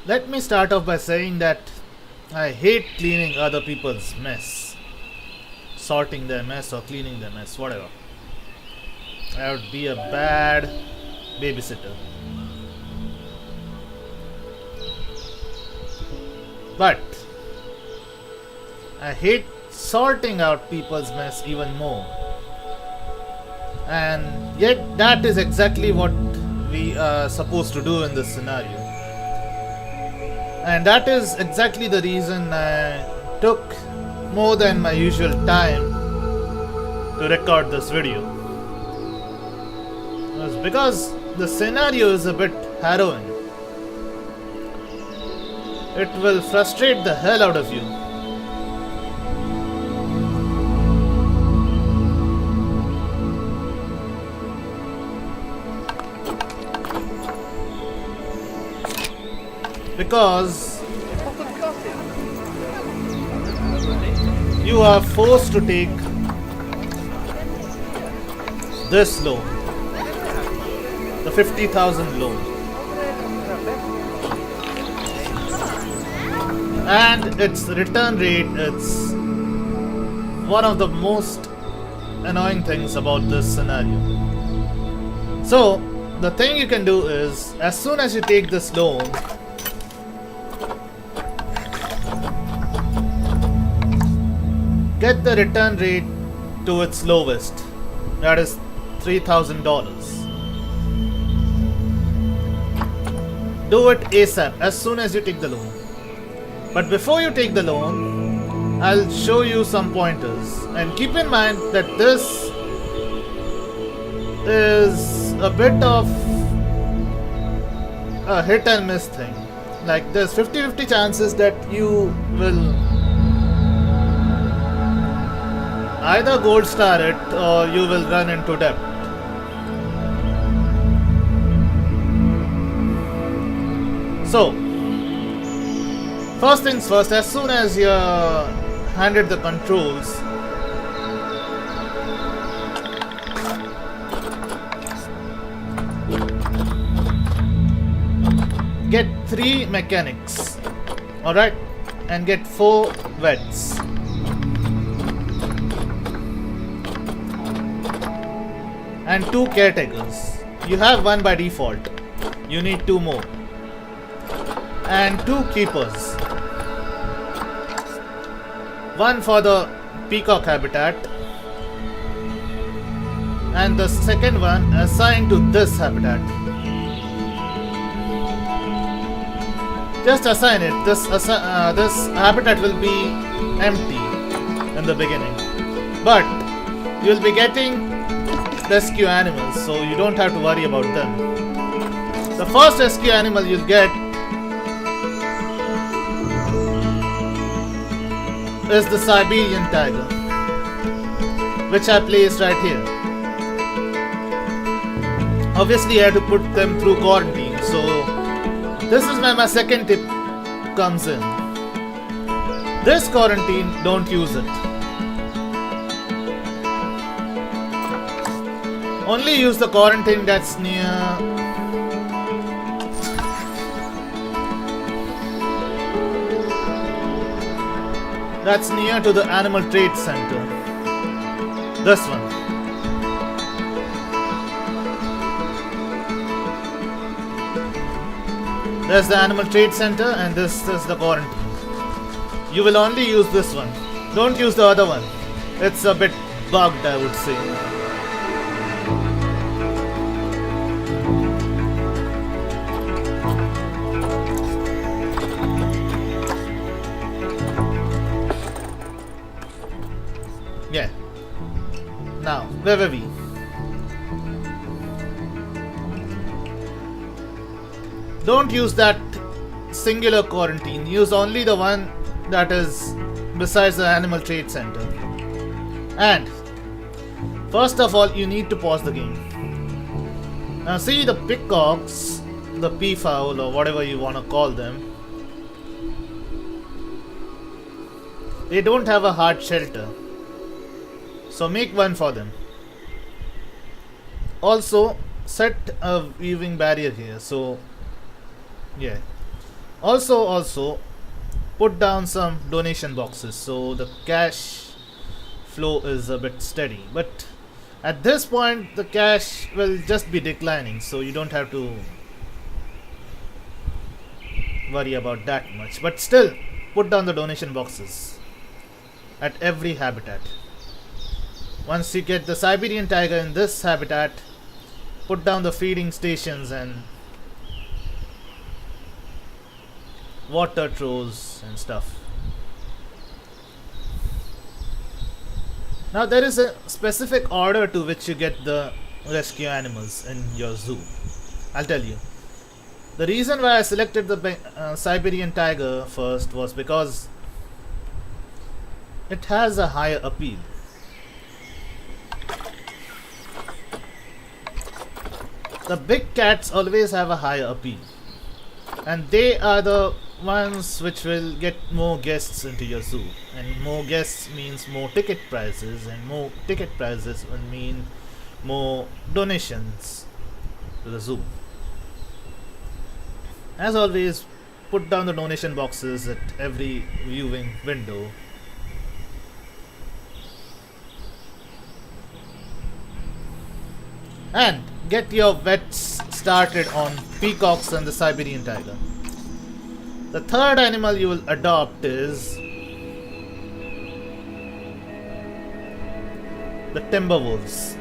Let me start off by saying that I hate cleaning other people's mess, sorting their mess or cleaning their mess, whatever. I would be a bad babysitter. But I hate sorting out people's mess even more. And yet, that is exactly what we are supposed to do in this scenario. And that is exactly the reason I took more than my usual time to record this video. It was because the scenario is a bit harrowing. It will frustrate the hell out of you. Because you are forced to take this loan, the 50,000 loan, and its return rate, it's one of the most annoying things about this scenario. So the thing you can do is, as soon as you take this loan, get the return rate to its lowest, that is $3,000. Do it ASAP, as soon as you take the loan. But before you take the loan, I'll show you some pointers. And keep in mind that this is a bit of a hit and miss thing. Like, there's 50-50 chances that you will either gold star it or you will run into debt. So, first things first, as soon as you're handed the controls, get 3 mechanics, alright, and get 4 vets. And 2 caretakers. You have 1 by default. You need 2 more. And 2 keepers. 1 for the peacock habitat. And the second one assigned to this habitat. Just assign it. This habitat will be empty in the beginning. But you'll be getting rescue animals, so you don't have to worry about them. The first rescue animal you'll get is the Siberian tiger, which I placed right here. Obviously I have to put them through quarantine, so this is where my second tip comes in. This quarantine, don't use it. Only use the quarantine that's near to the Animal Trade Center. This one. There's the Animal Trade Center and this is the quarantine. You will only use this one. Don't use the other one. It's a bit bugged, I would say. Yeah. Now, where were we? Don't use that singular quarantine. Use only the one that is besides the Animal Trade Center. And first of all, you need to pause the game. Now see the peacocks, the peafowl or whatever you want to call them. They don't have a hard shelter. So make one for them. Also set a weaving barrier here. So yeah. Also, put down some donation boxes so the cash flow is a bit steady. But at this point, the cash will just be declining, so you don't have to worry about that much. But still, put down the donation boxes at every habitat. Once you get the Siberian tiger in this habitat, put down the feeding stations and water troughs and stuff. Now there is a specific order to which you get the rescue animals in your zoo. I'll tell you. The reason why I selected the Siberian tiger first was because it has a higher appeal. The big cats always have a higher appeal, and they are the ones which will get more guests into your zoo, and more guests means more ticket prices, and more ticket prices will mean more donations to the zoo. As always, put down the donation boxes at every viewing window. And get your vets started on peacocks and the Siberian tiger. The third animal you will adopt is the timber wolves.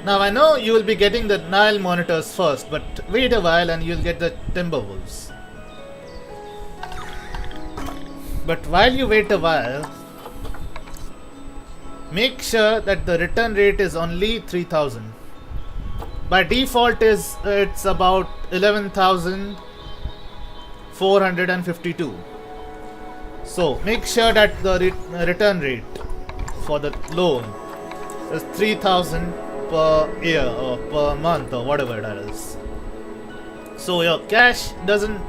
Now I know you will be getting the Nile monitors first, but wait a while and you'll get the timber wolves. But while you wait a while, make sure that the return rate is only 3000. By default it's about 11,452. So make sure that the return rate for the loan is 3000 per year or per month or whatever that is. So your cash doesn't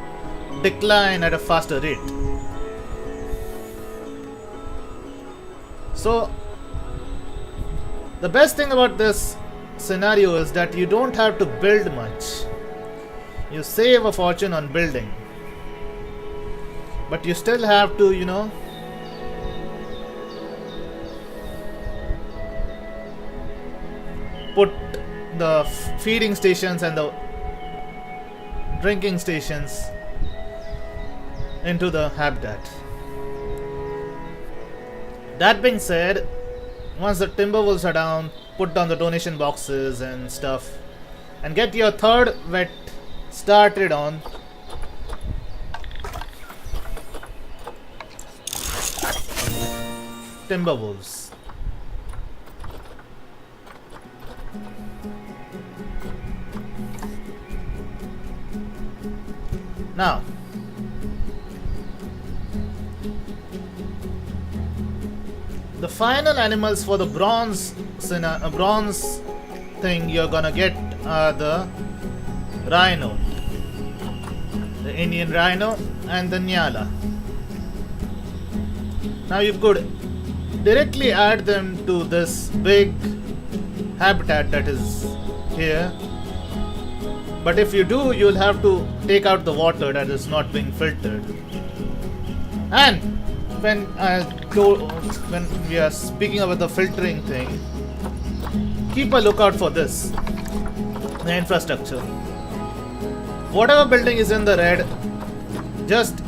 decline at a faster rate. So the best thing about this scenario is that you don't have to build much. You save a fortune on building, but you still have to, put the feeding stations and the drinking stations into the habitat. That being said, once the timber wolves are down, put down the donation boxes and stuff, and get your third vet started on timber wolves. Now, the final animals for the bronze thing you're gonna get are the rhino, the Indian rhino, and the nyala. Now you could directly add them to this big habitat that is here, but if you do, you'll have to take out the water that is not being filtered. And when we are speaking about the filtering thing, keep a lookout for this, the infrastructure. Whatever building is in the red, just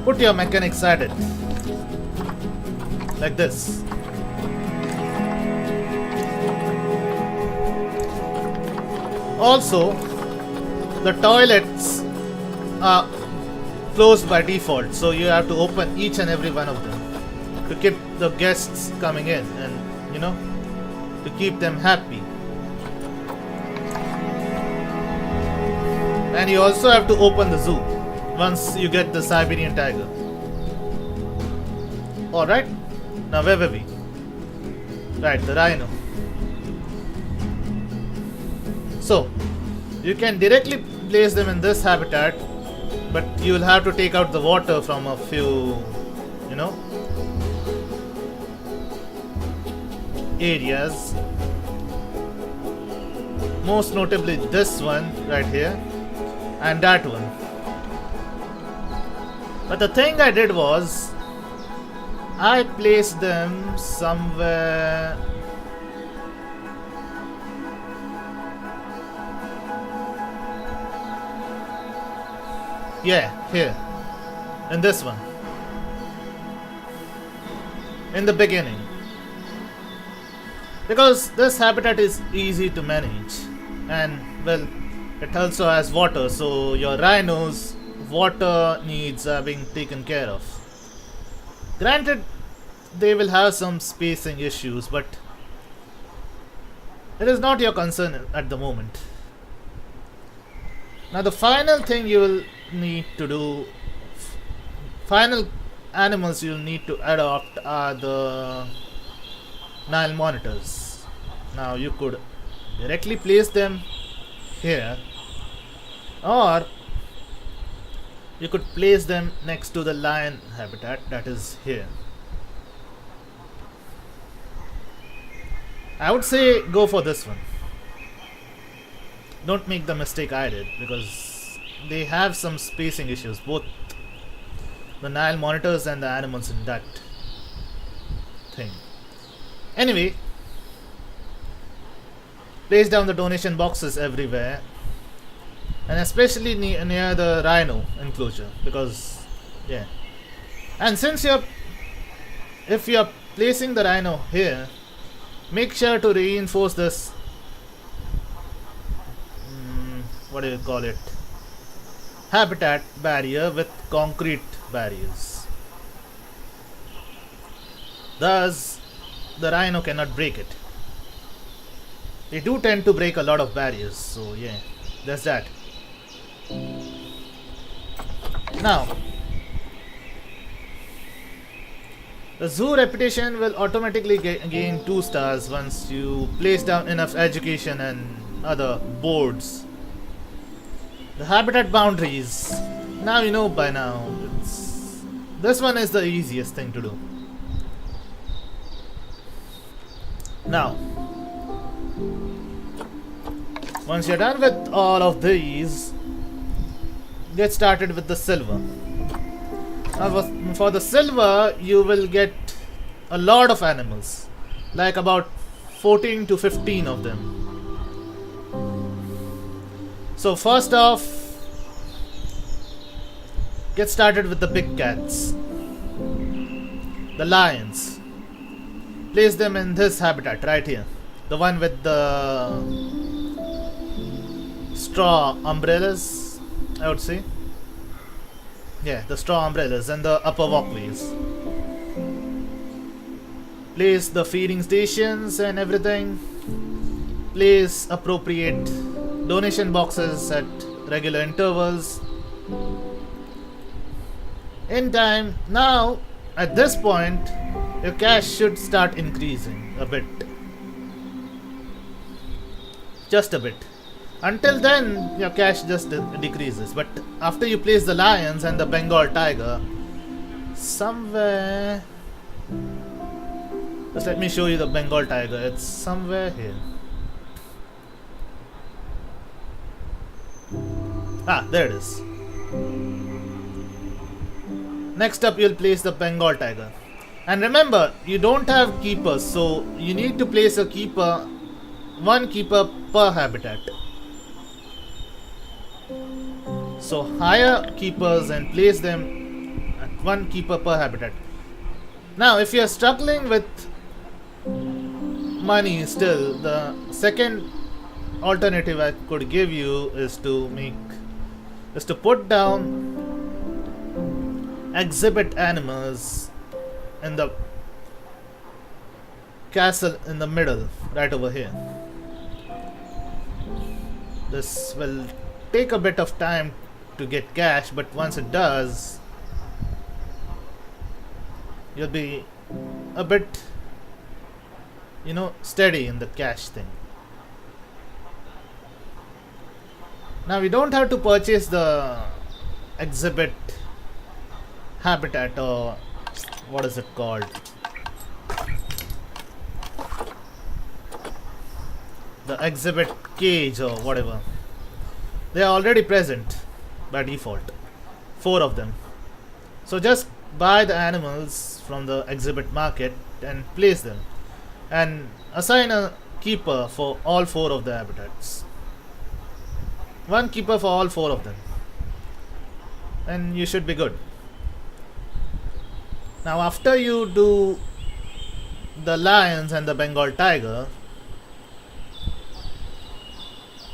put your mechanics at it like this. Also, the toilets are closed by default, so you have to open each and every one of them to keep the guests coming in and to keep them happy. And you also have to open the zoo once you get the Siberian tiger. Alright, now where were we? Right, the rhino. So you can directly place them in this habitat, but you will have to take out the water from a few areas, most notably this one right here, and that one. But the thing I did was I placed them somewhere. Yeah, here. In this one. In the beginning. Because this habitat is easy to manage. And, well, it also has water, so your rhinos' water needs are being taken care of. Granted, they will have some spacing issues, but it is not your concern at the moment. Now, the final thing you will need to do, final animals you'll need to adopt are the Nile monitors. Now, you could directly place them here, or you could place them next to the lion habitat, that is here. I would say go for this one. Don't make the mistake I did, because they have some spacing issues, both the Nile monitors and the animals in that thing. Anyway, place down the donation boxes everywhere, and especially near the rhino enclosure, because yeah. And since if you're placing the rhino here, make sure to reinforce this what do you call it, habitat barrier with concrete barriers. Thus the rhino cannot break it. They do tend to break a lot of barriers, so yeah, there's that. Now, the zoo reputation will automatically gain 2 stars once you place down enough education and other boards. The habitat boundaries. Now you know by now. This one is the easiest thing to do. Now, once you're done with all of these, get started with the silver. Now, for the silver, you will get a lot of animals, like about 14 to 15 of them. So first off, get started with the big cats, the lions. Place them in this habitat right here, the one with the straw umbrellas, I would say. Yeah, the straw umbrellas and the upper walkways. Place the feeding stations and everything. Place appropriate donation boxes at regular intervals. In time, now at this point, your cash should start increasing a bit. Just a bit. Until then, your cash just decreases. But after you place the lions and the Bengal tiger, somewhere... Just let me show you the Bengal tiger. It's somewhere here. Ah, there it is. Next up, you'll place the Bengal tiger. And remember, you don't have keepers, so you need to place a keeper, one keeper per habitat. So hire keepers and place them at one keeper per habitat. Now, if you're struggling with money still, the second alternative I could give you is to put down exhibit animals in the castle in the middle, right over here. This will take a bit of time to get cash, but once it does, you'll be a bit, steady in the cash thing. Now we don't have to purchase the exhibit habitat, or what is it called? The exhibit cage or whatever. They are already present. by default. 4 of them. So just buy the animals from the exhibit market and place them. And assign a keeper for all 4 of the habitats. 1 keeper for all 4 of them. And you should be good. Now after you do the lions and the Bengal tiger,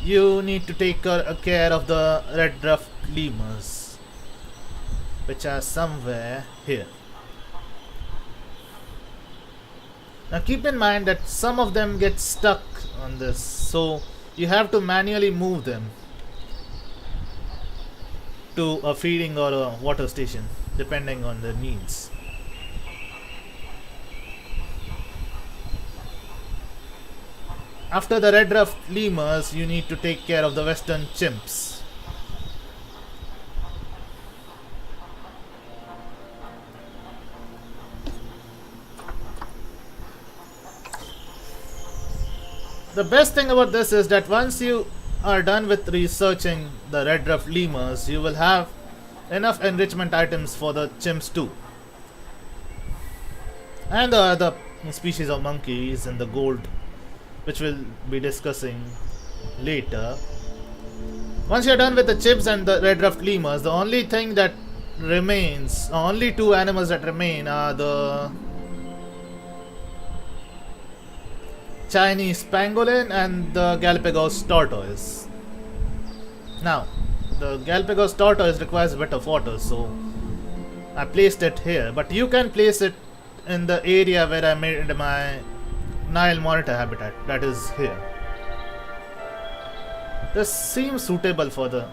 you need to take care of the red ruffed lemurs, which are somewhere here. Now keep in mind that some of them get stuck on this, so you have to manually move them to a feeding or a water station depending on their needs. After the red ruffed lemurs, you need to take care of the western chimps. The best thing about this is that once you are done with researching the red ruffed lemurs, you will have enough enrichment items for the chimps too. And the other species of monkeys and the gold, which we'll be discussing later. Once you're done with the chimps and the red ruffed lemurs, the only thing that remains, only 2 animals that remain are the Chinese pangolin and the Galapagos tortoise. Now, the Galapagos tortoise requires a bit of water, so I placed it here. But you can place it in the area where I made my Nile monitor habitat, that is here. This seems suitable for the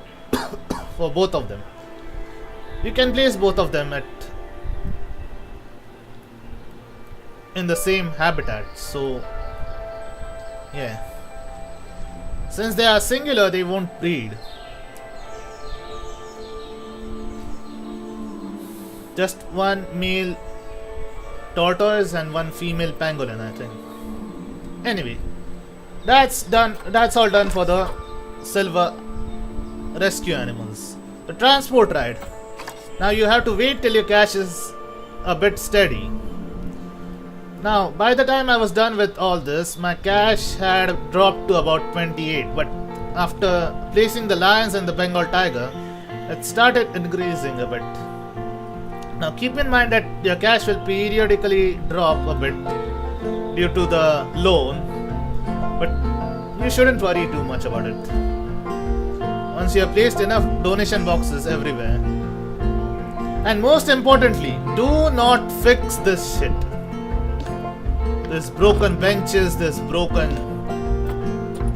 for both of them. You can place both of them in the same habitat. So yeah, since they are singular, they won't breed. Just 1 male tortoise and 1 female pangolin, I think. Anyway, that's done. That's all done for the silver rescue animals. The transport ride. Now you have to wait till your cash is a bit steady. Now, by the time I was done with all this, my cash had dropped to about 28. But after placing the lions and the Bengal tiger, it started increasing a bit. Now keep in mind that your cash will periodically drop a bit due to the loan, but you shouldn't worry too much about it. Once you have placed enough donation boxes everywhere, and most importantly, do not fix this shit. There's broken benches, there's broken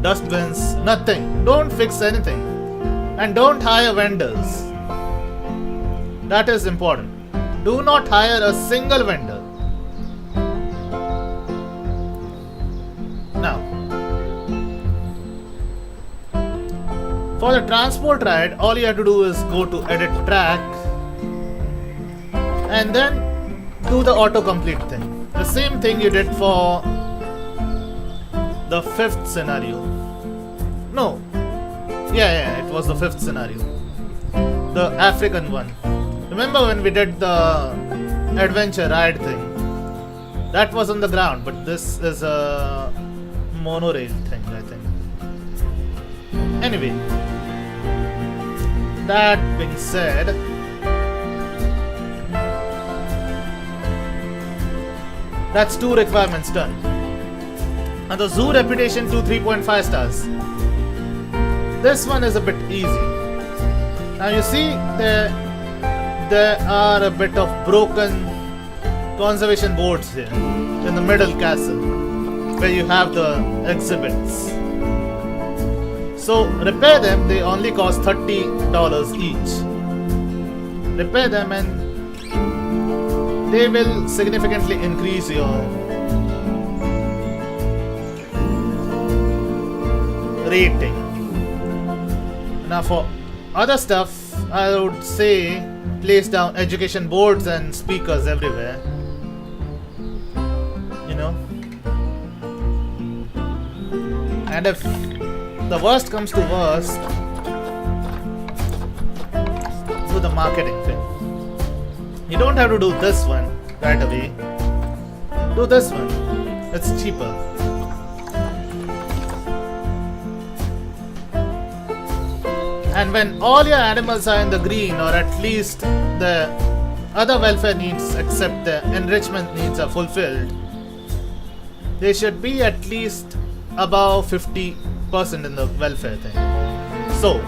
dustbins, nothing. Don't fix anything, and don't hire vendors. That is important. Do not hire a single vendor. Now, for the transport ride, all you have to do is go to edit track and then do the autocomplete thing. The same thing you did for the 5th scenario. No. Yeah, it was the 5th scenario. The African one. Remember when we did the adventure ride thing? That was on the ground, but this is a monorail thing, I think. Anyway, that being said, that's 2 requirements done. And the zoo reputation to 3.5 stars. This one is a bit easy. Now you see there are a bit of broken conservation boards here in the middle castle where you have the exhibits. So repair them, they only cost $30 each. Repair them and they will significantly increase your rating. Now for other stuff, I would say place down education boards and speakers everywhere. You know. And if the worst comes to worst, to the marketing thing. You don't have to do this one right away. Do this one. It's cheaper. And when all your animals are in the green, or at least the other welfare needs except the enrichment needs are fulfilled, they should be at least above 50% in the welfare thing. So,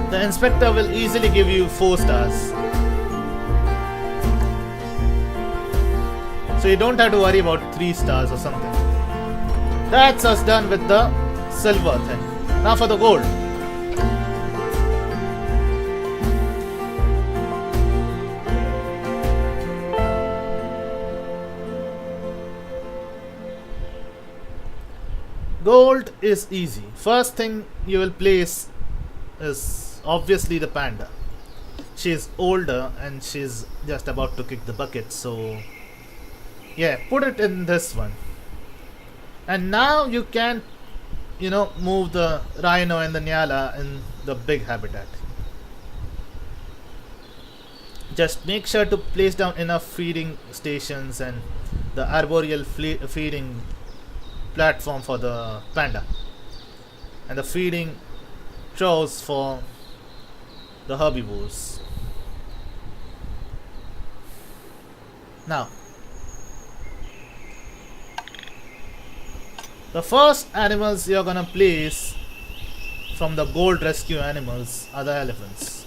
the inspector will easily give you 4 stars. So you don't have to worry about 3 stars or something. That's us done with the silver thing. Now for the gold. Gold is easy. First thing you will place is obviously the panda. She is older and she's just about to kick the bucket, so yeah, put it in this one. And now you can, move the rhino and the nyala in the big habitat. Just make sure to place down enough feeding stations and the arboreal feeding platform for the panda, and the feeding troughs for the herbivores. Now, the first animals you're gonna place from the gold rescue animals are the elephants,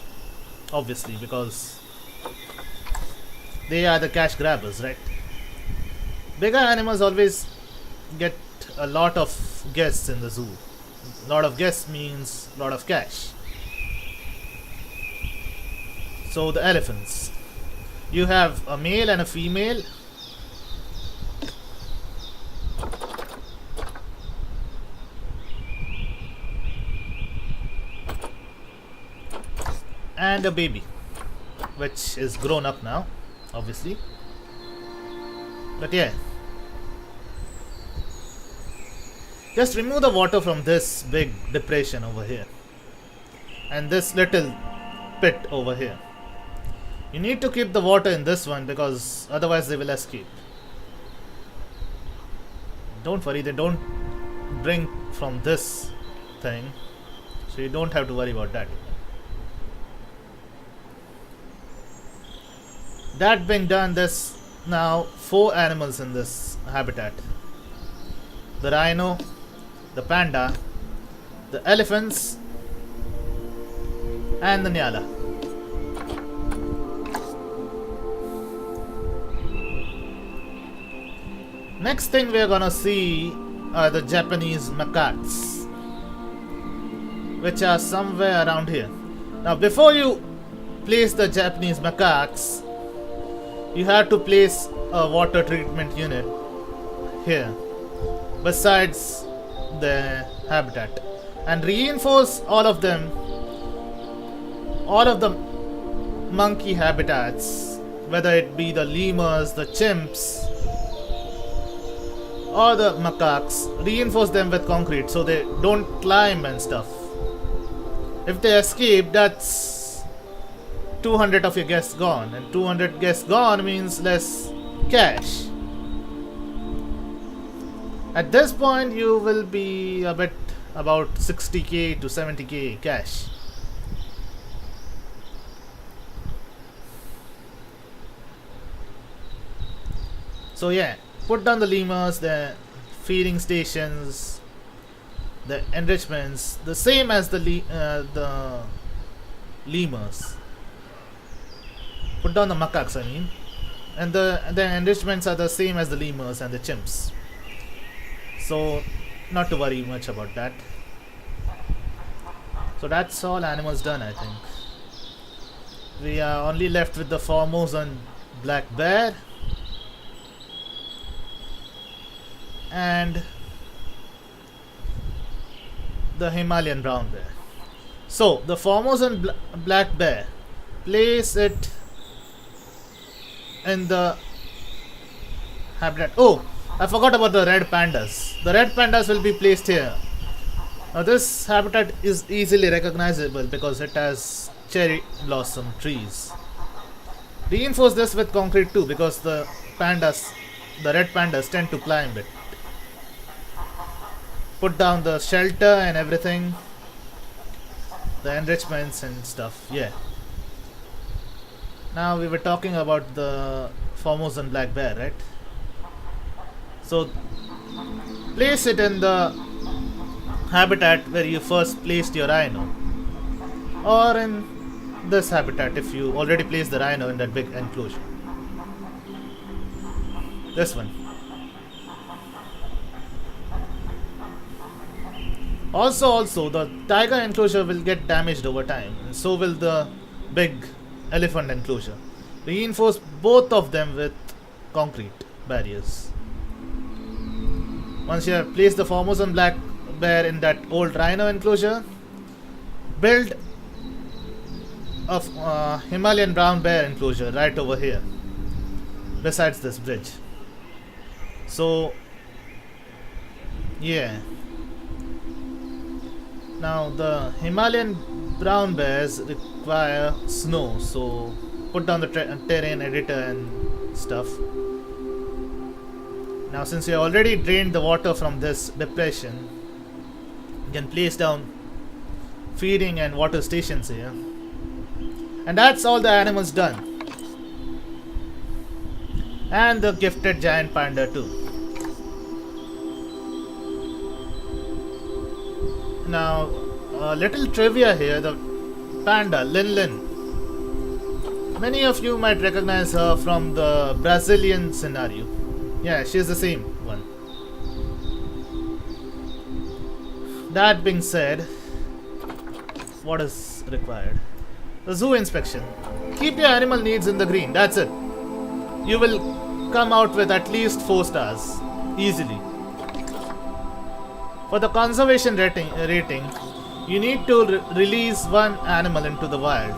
obviously, because they are the cash grabbers, right? Bigger animals always get a lot of guests in the zoo. A lot of guests means a lot of cash. So the elephants, you have a male and a female. And a baby, which is grown up now, obviously. But yeah, just remove the water from this big depression over here and this little pit over here. You need to keep the water in this one because otherwise they will escape. Don't worry, they don't drink from this thing, so you don't have to worry about that. That being done, there's now 4 animals in this habitat: the rhino, the panda, the elephants, and the nyala. Next thing we're gonna see are the Japanese macaques, which are somewhere around here. Now, before you place the Japanese macaques, you have to place a water treatment unit here besides the habitat, and reinforce all of them, all of the monkey habitats, whether it be the lemurs, the chimps, or the macaques. Reinforce them with concrete so they don't climb and stuff. If they escape, that's 200 of your guests gone, and 200 guests gone means less cash. At this point, you will be a bit about 60k to 70k cash. So yeah, put down the lemurs, the feeding stations, the enrichments, the same as the lemurs. Put down the macaques, I mean, and the enrichments are the same as the lemurs and the chimps. So, not to worry much about that. So that's all animals done, I think. We are only left with the Formosan black bear and the Himalayan brown bear. So, the Formosan black bear, place it in the habitat. Oh, I forgot about the red pandas. The red pandas will be placed here. Now this habitat is easily recognizable because it has cherry blossom trees. Reinforce this with concrete too because the red pandas tend to climb it. Put down the shelter and everything, the enrichments and stuff. Yeah. Now we were talking about the Formosan black bear, right? So place it in the habitat where you first placed your rhino, or in this habitat if you already placed the rhino in that big enclosure. This one. Also, the tiger enclosure will get damaged over time, and so will the big elephant enclosure. Reinforce both of them with concrete barriers. Once you have placed the Formosan black bear in that old rhino enclosure, build a Himalayan brown bear enclosure right over here, besides this bridge. So, yeah. Now the Himalayan brown bears require snow, so put down the terrain editor and stuff. Now since you already drained the water from this depression, you can place down feeding and water stations here. And that's all the animals done. And the gifted giant panda too. Now, a little trivia here, the panda, Lin Lin. Many of you might recognize her from the Brazilian scenario. Yeah, she's the same one. That being said, what is required? The zoo inspection. Keep your animal needs in the green, that's it. You will come out with at least 4 stars, easily. For the conservation rating, you need to release one animal into the wild.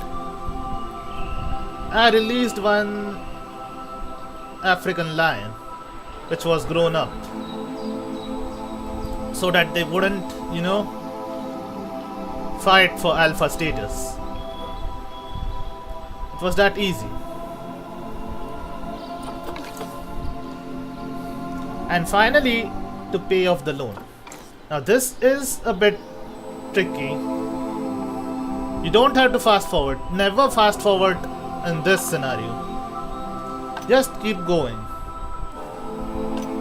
I released one African lion, which was grown up, so that they wouldn't, fight for alpha status. It was that easy. And finally, to pay off the loan. Now this is a bit tricky. You don't have to fast forward. Never fast forward in this scenario. Just keep going.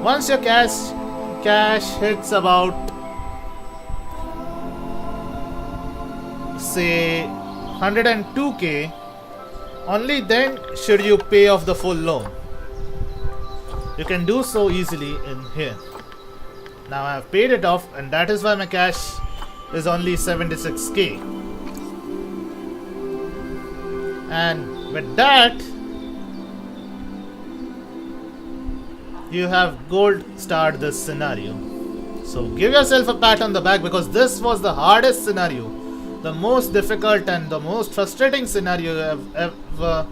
Once your cash hits about, say, 102k, only then should you pay off the full loan. You can do so easily in here. Now I have paid it off, and that is why my cash is only 76k. And with that, you have gold starred this scenario. So give yourself a pat on the back, because this was the hardest scenario, the most difficult and the most frustrating scenario you have ever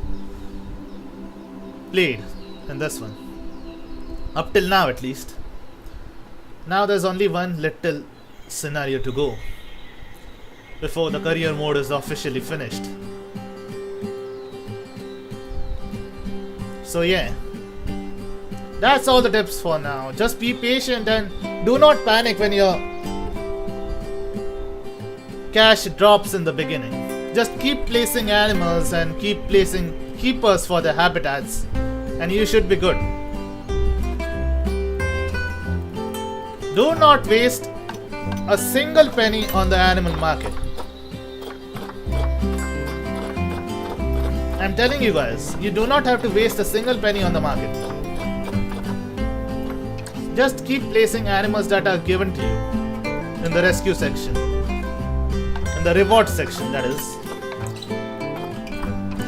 played in this one. Up till now, at least. Now there's only one little scenario to go before the career mode is officially finished. So yeah, that's all the tips for now. Just be patient and do not panic when your cash drops in the beginning. Just keep placing animals and keep placing keepers for their habitats, and you should be good. Do not waste a single penny on the animal market. I'm telling you guys, you do not have to waste a single penny on the market. Just keep placing animals that are given to you in the rescue section, in the reward section, that is.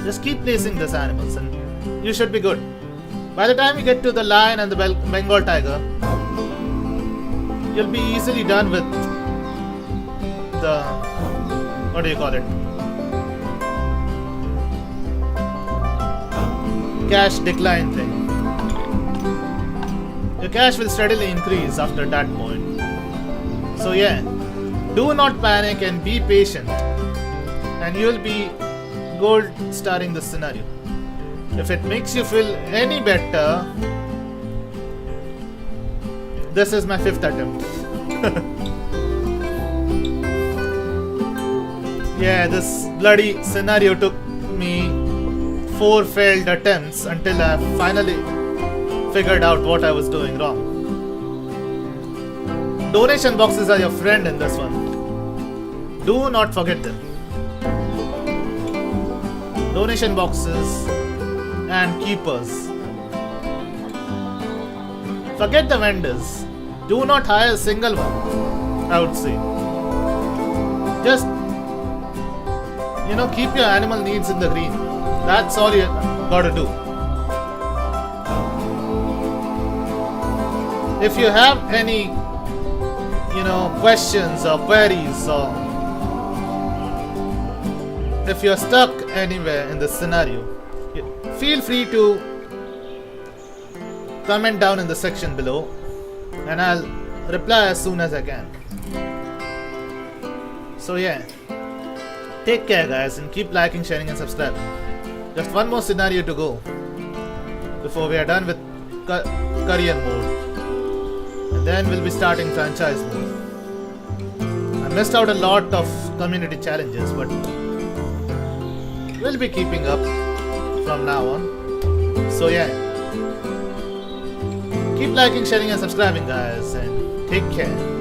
Just keep placing these animals and you should be good. By the time you get to the lion and the Bengal tiger, you'll be easily done with the, what do you call it, cash decline thing. Your cash will steadily increase after that point. So yeah, Do not panic and be patient, and you'll be gold starring this scenario. If it makes you feel any better, this is my 5th attempt. Yeah, this bloody scenario took me 4 failed attempts until I finally figured out what I was doing wrong. Donation boxes are your friend in this one. Do not forget them. Donation boxes and keepers. Forget the vendors. Do not hire a single one, I would say. Just, keep your animal needs in the green. That's all you gotta do. If you have any, questions or queries, or if you're stuck anywhere in this scenario, feel free to comment down in the section below and I'll reply as soon as I can. So yeah, take care guys and keep liking, sharing and subscribing. Just one more scenario to go before we are done with career mode, and then we'll be starting franchise mode. I missed out a lot of community challenges, but we'll be keeping up from now on. So yeah, keep liking, sharing and subscribing guys, and take care.